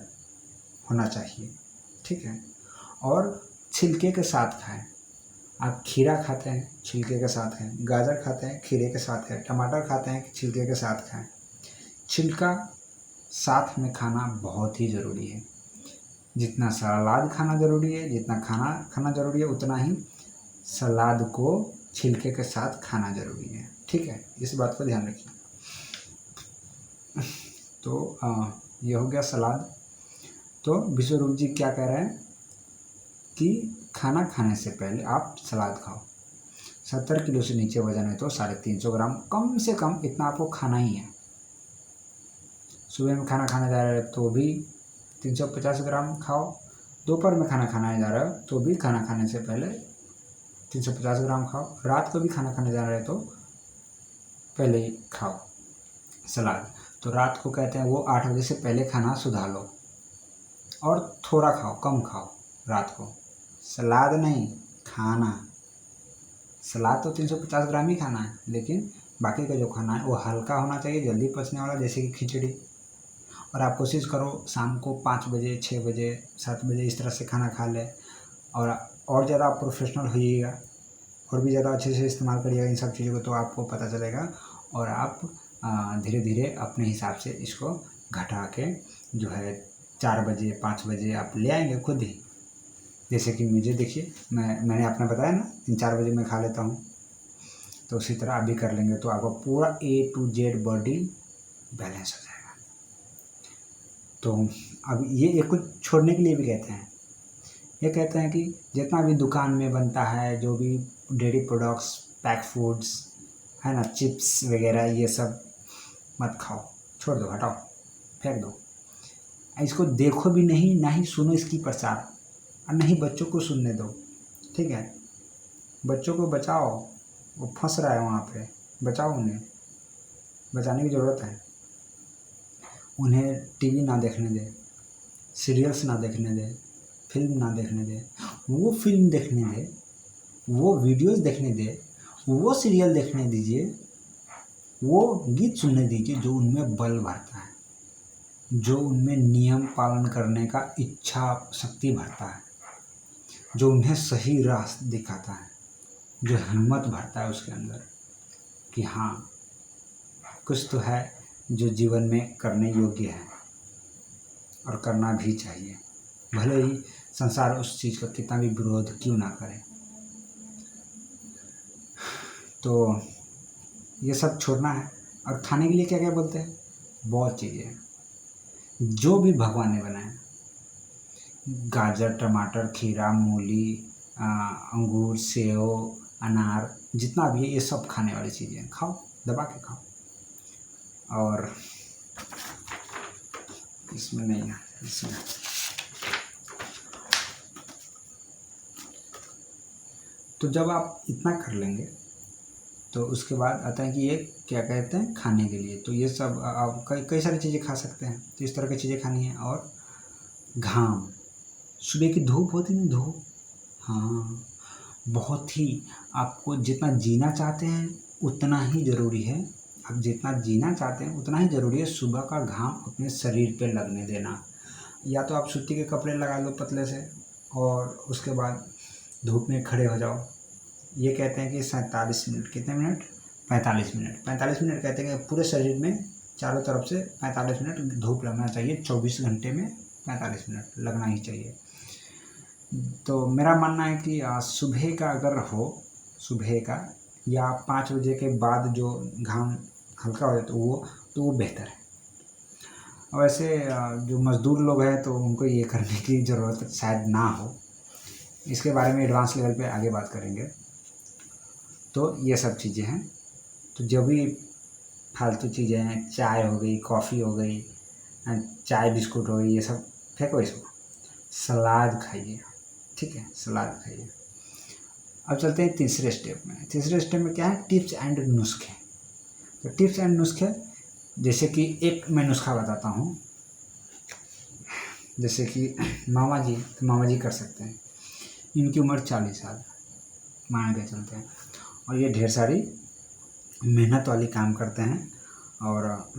होना चाहिए, ठीक है। और छिलके के साथ खाएं। आप खीरा खाते हैं छिलके के साथ खाएं, गाजर खाते हैं खीरे के साथ खाएं, टमाटर खाते हैं छिलके के साथ खाएं। छिलका साथ में खाना बहुत ही ज़रूरी है। जितना सलाद खाना ज़रूरी है, जितना खाना खाना ज़रूरी है, उतना ही सलाद को छिलके के साथ खाना ज़रूरी है, ठीक है। इस बात को ध्यान रखिए। तो ये हो गया सलाद। तो विश्वरूप जी क्या कह रहे हैं कि खाना खाने से पहले आप सलाद खाओ। 70 किलो से नीचे वजन है तो 350 ग्राम कम से कम इतना आपको खाना ही है। सुबह में खाना खाने जा रहे हो तो भी 350 ग्राम खाओ, दोपहर में खाना खाने जा रहे हो तो भी खाना खाने से पहले 350 ग्राम खाओ, रात को भी खाना खाने जा रहे हो तो पहले ही खाओ सलाद। तो रात को कहते हैं वो 8 बजे से पहले खाना सुधार लो और थोड़ा खाओ, कम खाओ रात को, सलाद नहीं खाना। सलाद तो 350 ग्राम ही खाना है, लेकिन बाकी का जो खाना है वो हल्का होना चाहिए, जल्दी पचने वाला, जैसे कि खिचड़ी। और आप कोशिश करो शाम को 5 बजे 6 बजे 7 बजे इस तरह से खाना खा लें। और ज़्यादा आप प्रोफेशनल होइएगा और भी ज़्यादा अच्छे से इस्तेमाल करिएगा इन सब चीज़ों को, तो आपको पता चलेगा और आप धीरे धीरे अपने हिसाब से इसको घटा के जो है 4 बजे 5 बजे आप ले आएंगे खुद ही। जैसे कि मुझे देखिए, मैंने अपना बताया ना 3-4 बजे मैं खा लेता हूँ, तो उसी तरह आप भी कर लेंगे तो आपका पूरा A to Z body balance हो जाएगा। तो अब ये कुछ छोड़ने के लिए भी कहते हैं, ये कहते हैं कि जितना भी दुकान में बनता है, जो भी डेयरी प्रोडक्ट्स, पैक फूड्स है ना, चिप्स वगैरह, ये सब मत खाओ, छोड़ दो, हटाओ, फेंक दो। इसको देखो भी नहीं, ना ही सुनो इसकी प्रचार, और नहीं बच्चों को सुनने दो, ठीक है। बच्चों को बचाओ, वो फंस रहा है वहाँ पे, बचाओ उन्हें, बचाने की ज़रूरत है। उन्हें टीवी ना देखने दे, सीरियल्स ना देखने दे, फिल्म ना देखने दे, वो फिल्म देखने दे, वो वीडियोस देखने दे, वो सीरियल देखने दीजिए, वो गीत सुनने दीजिए जो उनमें बल भरता है, जो उनमें नियम पालन करने का इच्छा शक्ति भरता है, जो उन्हें सही राह दिखाता है, जो हिम्मत भरता है उसके अंदर कि हाँ कुछ तो है जो जीवन में करने योग्य है और करना भी चाहिए, भले ही संसार उस चीज़ का कितना भी विरोध क्यों ना करे। तो ये सब छोड़ना है। और खाने के लिए क्या क्या बोलते हैं, बहुत चीज़ें हैं जो भी भगवान ने बनाया, गाजर टमाटर खीरा मूली अंगूर सेव अनार, जितना भी है ये सब खाने वाली चीज़ें हैं, खाओ, दबा के खाओ। और इसमें नहीं है, इसमें तो जब आप इतना कर लेंगे तो उसके बाद आता है कि ये क्या कहते हैं खाने के लिए। तो ये सब आप कई कई सारी चीज़ें खा सकते हैं। तो इस तरह की चीज़ें खानी है। और घाम, सुबह की धूप होती है ना, धूप, हाँ, बहुत ही, आपको जितना जीना चाहते हैं उतना ही ज़रूरी है, आप जितना जीना चाहते हैं उतना ही ज़रूरी है सुबह का घाम अपने शरीर पे लगने देना। या तो आप सूती के कपड़े लगा लो पतले से, और उसके बाद धूप में खड़े हो जाओ। ये कहते हैं कि 47 मिनट, कितने मिनट, 45 मिनट, 45 मिनट कहते हैं कि पूरे शरीर में चारों तरफ से 45 मिनट धूप लगना चाहिए। 24 घंटे में 45 मिनट लगना ही चाहिए। तो मेरा मानना है कि सुबह का अगर हो, सुबह का या 5 बजे के बाद जो घाम हल्का हो जाए तो वो बेहतर है। और वैसे जो मज़दूर लोग हैं तो उनको ये करने की ज़रूरत शायद ना हो। इसके बारे में एडवांस लेवल पे आगे बात करेंगे। तो ये सब चीज़ें हैं। तो जो भी फालतू चीज़ें हैं, चाय हो गई, कॉफ़ी हो गई, चाय बिस्कुट हो गई, ये सब फेंको इसको। सलाद खाइए, ठीक है, सलाद खाइए। अब चलते हैं तीसरे स्टेप में। तीसरे स्टेप में क्या है, टिप्स एंड नुस्खे। तो टिप्स एंड नुस्खे, जैसे कि एक मैं नुस्खा बताता हूँ। जैसे कि मामा जी कर सकते हैं। इनकी उम्र 40 साल मान के चलते हैं, और ये ढेर सारी मेहनत वाली काम करते हैं। और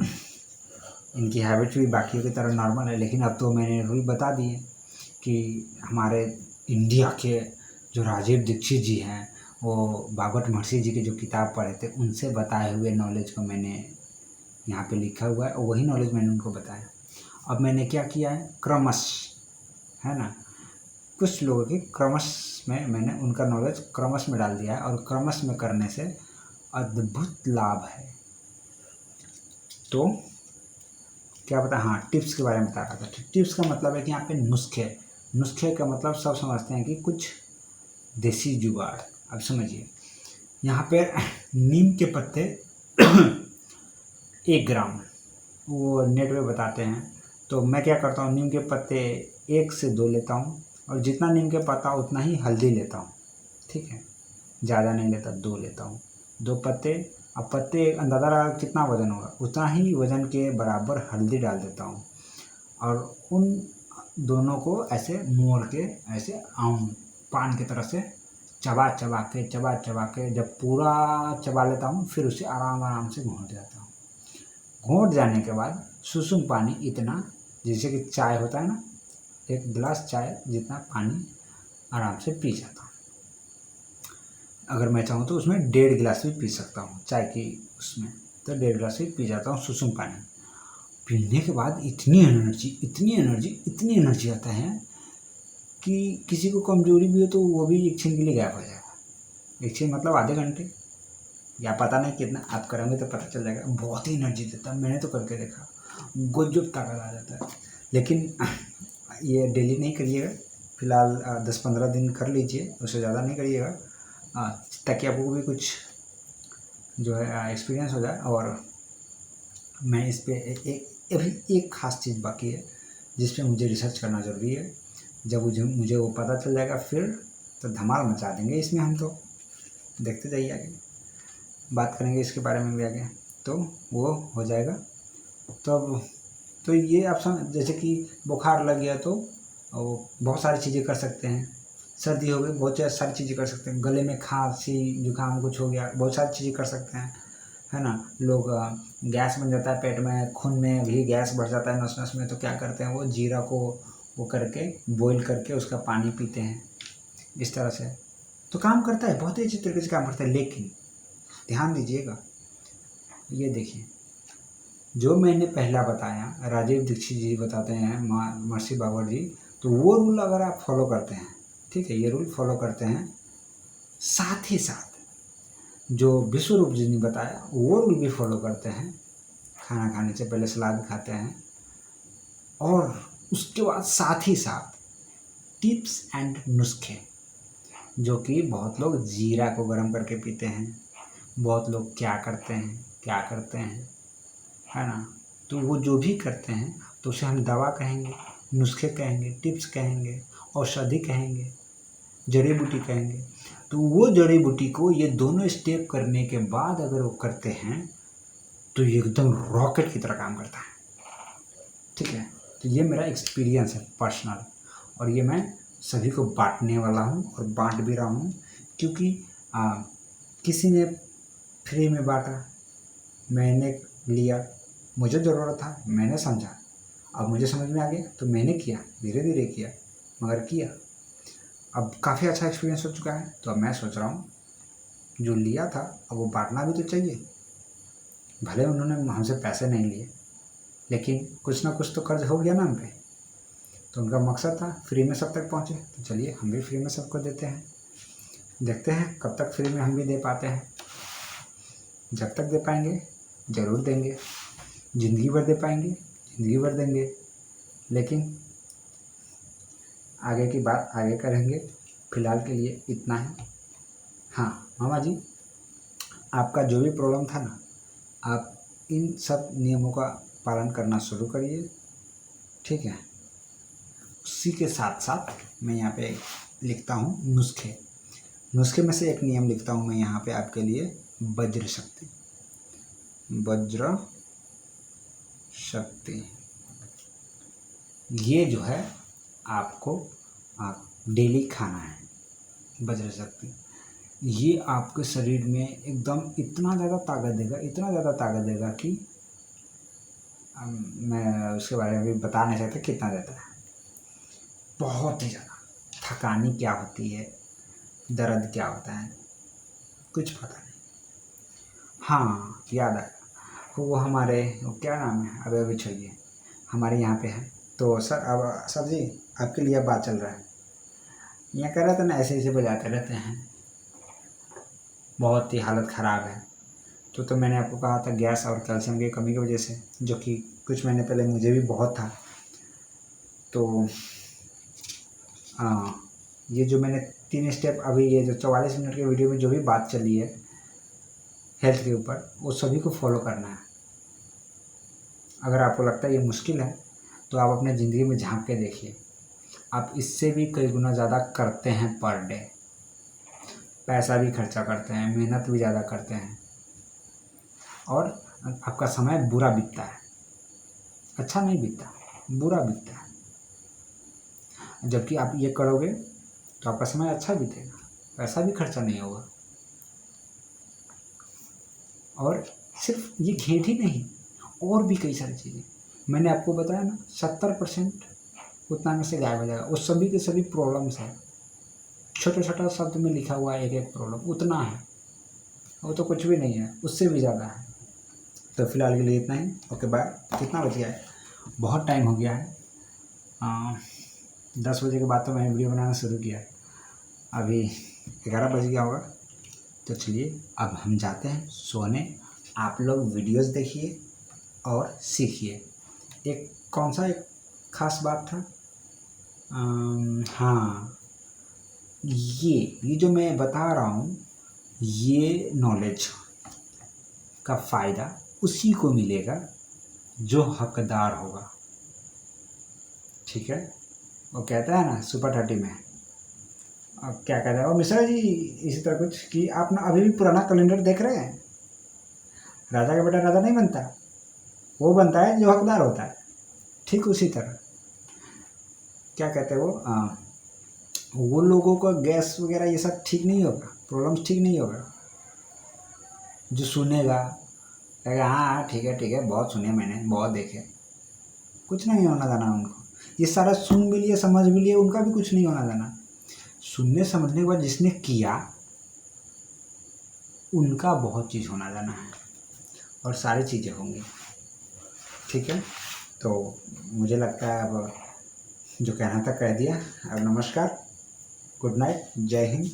इनकी हैबिट भी बाकियों की तरह नॉर्मल है, लेकिन अब तो मैंने रूल बता दिए कि हमारे इंडिया के जो राजीव दीक्षित जी हैं, वो भागवत महर्षि जी की जो किताब पढ़े थे उनसे बताए हुए नॉलेज को मैंने यहाँ पे लिखा हुआ है, और वही नॉलेज मैंने उनको बताया। अब मैंने क्या किया है, क्रमश, है ना, कुछ लोगों की क्रमश में मैंने उनका नॉलेज क्रमश में डाल दिया है, और क्रमश में करने से अद्भुत लाभ है। तो क्या बता, हाँ, टिप्स के बारे में बता रहा था। टिप्स का मतलब है कि यहाँ पे नुस्खे, नुस्खे का मतलब सब समझते हैं कि कुछ देसी जुगाड़। अब समझिए, यहाँ पे नीम के पत्ते 1 ग्राम, वो नेट पे बताते हैं। तो मैं क्या करता हूँ, नीम के पत्ते 1 से 2 लेता हूँ, और जितना नीम के पत्ता उतना ही हल्दी लेता हूँ, ठीक है, ज़्यादा नहीं लेता, 2 लेता हूँ, 2 पत्ते। अब पत्ते अंदाज़ा लगा कितना वज़न होगा, उतना ही वज़न के बराबर हल्दी डाल देता हूँ, और उन दोनों को ऐसे मोड़ के, ऐसे आम पान की तरह से चबा चबा के जब पूरा चबा लेता हूँ, फिर उसे आराम आराम से घोंट जाता हूँ। घोंट जाने के बाद सुसुम पानी इतना, जैसे कि चाय होता है ना, 1 गिलास चाय जितना पानी आराम से पी जाता हूँ। अगर मैं चाहूँ तो उसमें 1.5 गिलास भी पी सकता हूँ चाय की, उसमें तो 1.5 गिलास भी पी जाता हूँ सुसुम पानी। पीने के बाद इतनी एनर्जी आता है कि किसी को कमजोरी भी हो तो वो भी एक क्षण के लिए गायब हो जाएगा। एक क्षण मतलब आधे घंटे, या पता नहीं कितना, आप करेंगे तो पता चल जाएगा। बहुत ही एनर्जी देता है, मैंने तो करके देखा, गजब ताकत आ जाता है। लेकिन ये डेली नहीं करिएगा, फिलहाल 10-15 दिन कर लीजिए, उससे ज़्यादा नहीं करिएगा, ताकि आपको भी कुछ जो है एक्सपीरियंस हो जाए। और मैं इस पर अभी एक ख़ास चीज़ बाकी है जिस पे मुझे रिसर्च करना ज़रूरी है। जब मुझे वो पता चल जाएगा फिर तो धमाल मचा देंगे इसमें हम। तो देखते जाइए, आगे बात करेंगे इसके बारे में भी आगे, तो वो हो जाएगा। तो ये आप जैसे कि बुखार लग गया तो बहुत सारी चीज़ें कर सकते हैं। सर्दी हो गई, बहुत सारी चीज़ें कर सकते हैं। गले में खांसी जुकाम कुछ हो गया, बहुत सारी चीज़ें कर सकते हैं, है ना। लोग गैस बन जाता है पेट में, खून में भी गैस बढ़ जाता है नस नस में, तो क्या करते हैं, वो जीरा को वो करके बॉईल करके उसका पानी पीते हैं, इस तरह से। तो काम करता है, बहुत ही अच्छी तरीके से काम करता है। लेकिन ध्यान दीजिएगा, ये देखिए, जो मैंने पहला बताया, राजीव दीक्षित जी बताते हैं, महर्षि भागवत जी, तो वो रूल अगर आप फॉलो करते हैं, ठीक है, ये रूल फॉलो करते हैं, साथ ही साथ जो विश्वरूप जी ने बताया वो रूल भी फॉलो करते हैं, खाना खाने से पहले सलाद खाते हैं, और उसके बाद साथ ही साथ टिप्स एंड नुस्खे, जो कि बहुत लोग जीरा को गर्म करके पीते हैं, बहुत लोग क्या करते हैं, है ना। तो वो जो भी करते हैं तो उसे हम दवा कहेंगे, नुस्खे कहेंगे, टिप्स कहेंगे, औषधि कहेंगे, जड़ी बूटी कहेंगे। तो वो जड़ी बूटी को ये दोनों स्टेप करने के बाद अगर वो करते हैं तो ये एकदम रॉकेट की तरह काम करता है। ठीक है, तो ये मेरा एक्सपीरियंस है पर्सनल, और ये मैं सभी को बांटने वाला हूँ और बांट भी रहा हूँ, क्योंकि किसी ने फ्री में बांटा, मैंने लिया, मुझे ज़रूरत था, मैंने समझा, अब मुझे समझ में आ गया तो मैंने किया, धीरे धीरे किया, मगर किया। अब काफ़ी अच्छा एक्सपीरियंस हो चुका है, तो अब मैं सोच रहा हूँ जो लिया था अब वो बांटना भी तो चाहिए। भले उन्होंने हमसे पैसे नहीं लिए, लेकिन कुछ ना कुछ तो कर्ज हो गया ना हम पे। तो उनका मकसद था फ्री में सब तक पहुँचे, तो चलिए हम भी फ्री में सबको देते हैं। देखते हैं कब तक फ्री में हम भी दे पाते हैं। जब तक दे पाएंगे ज़रूर देंगे, ज़िंदगी भर दे पाएंगे ज़िंदगी भर देंगे, लेकिन आगे की बात आगे करेंगे। फ़िलहाल के लिए इतना ही। हाँ मामा जी, आपका जो भी प्रॉब्लम था ना, आप इन सब नियमों का पालन करना शुरू करिए। ठीक है, उसी के साथ साथ मैं यहाँ पे लिखता हूँ नुस्खे में से एक नियम लिखता हूँ मैं यहाँ पे आपके लिए, वज्र शक्ति। ये जो है आपको डेली खाना है वज्र शक्ति। ये आपके शरीर में एकदम इतना ज़्यादा ताकत देगा कि मैं उसके बारे में भी बता नहीं सकता कितना देता है। बहुत ही ज़्यादा। थकानी क्या होती है, दर्द क्या होता है, कुछ पता नहीं। हाँ याद आया, वो हमारे वो क्या नाम है, अभी छोड़िए, हमारे यहाँ पे है। तो सर अब सर जी आपके लिए बात चल रहा है, यहाँ कह रहे थे ना ऐसे ऐसे बजाते रहते हैं, बहुत ही हालत ख़राब है। तो मैंने आपको कहा था गैस और कैल्शियम की कमी की वजह से, जो कि कुछ महीने पहले मुझे भी बहुत था। तो ये जो मैंने 3 स्टेप अभी ये जो 44 मिनट के वीडियो में जो भी बात चली है हेल्थ के ऊपर, वो सभी को फॉलो करना है। अगर आपको लगता है ये मुश्किल है तो आप अपने ज़िंदगी में झांक के देखिए, आप इससे भी कई गुना ज़्यादा करते हैं पर डे, पैसा भी खर्चा करते हैं, मेहनत भी ज़्यादा करते हैं, और आपका समय बुरा बीतता है, अच्छा नहीं बीतता, बुरा बीतता है। जबकि आप ये करोगे तो आपका समय अच्छा बीतेगा, पैसा भी खर्चा नहीं होगा। और सिर्फ ये घेंट ही नहीं, और भी कई सारी चीज़ें मैंने आपको बताया ना, 70% उतना में से गायब हो जाएगा। उस सभी के सभी प्रॉब्लम्स है, छोटा छोटा शब्द में लिखा हुआ है, एक एक प्रॉब्लम उतना है, वो तो कुछ भी नहीं है, उससे भी ज़्यादा है। तो फिलहाल के लिए इतना ही। Okay bye. कितना बज गया है, बहुत टाइम हो गया है। 10 बजे के बाद तो मैंने वीडियो बनाना शुरू किया, अभी 11 बज गया होगा। तो चलिए अब हम जाते हैं सोने। आप लोग वीडियोस देखिए और सीखिए। एक कौन सा एक ख़ास बात था, हाँ, ये जो मैं बता रहा हूँ, ये नॉलेज का फ़ायदा उसी को मिलेगा जो हकदार होगा। ठीक है, वो कहता है ना सुपर 30 में, अब क्या कहता है वो मिश्रा जी, इसी तरह कुछ कि आप ना अभी भी पुराना कैलेंडर देख रहे हैं, राजा का बेटा राजा नहीं बनता, वो बनता है जो हकदार होता है। ठीक उसी तरह क्या कहते हैं वो लोगों का गैस वगैरह ये सब ठीक नहीं होगा, प्रॉब्लम्स ठीक नहीं होगा। जो सुनेगा कहेगा हाँ हाँ ठीक है बहुत सुने मैंने, बहुत देखे, कुछ नहीं होना जाना उनको। ये सारा सुन भी लिए समझ भी लिए, उनका भी कुछ नहीं होना जाना। सुनने समझने के बाद जिसने किया उनका बहुत चीज़ होना जाना है, और सारी चीज़ें होंगी। ठीक है, तो मुझे लगता है अब जो कहना था कह दिया। अब नमस्कार, गुड नाइट, जय हिंद।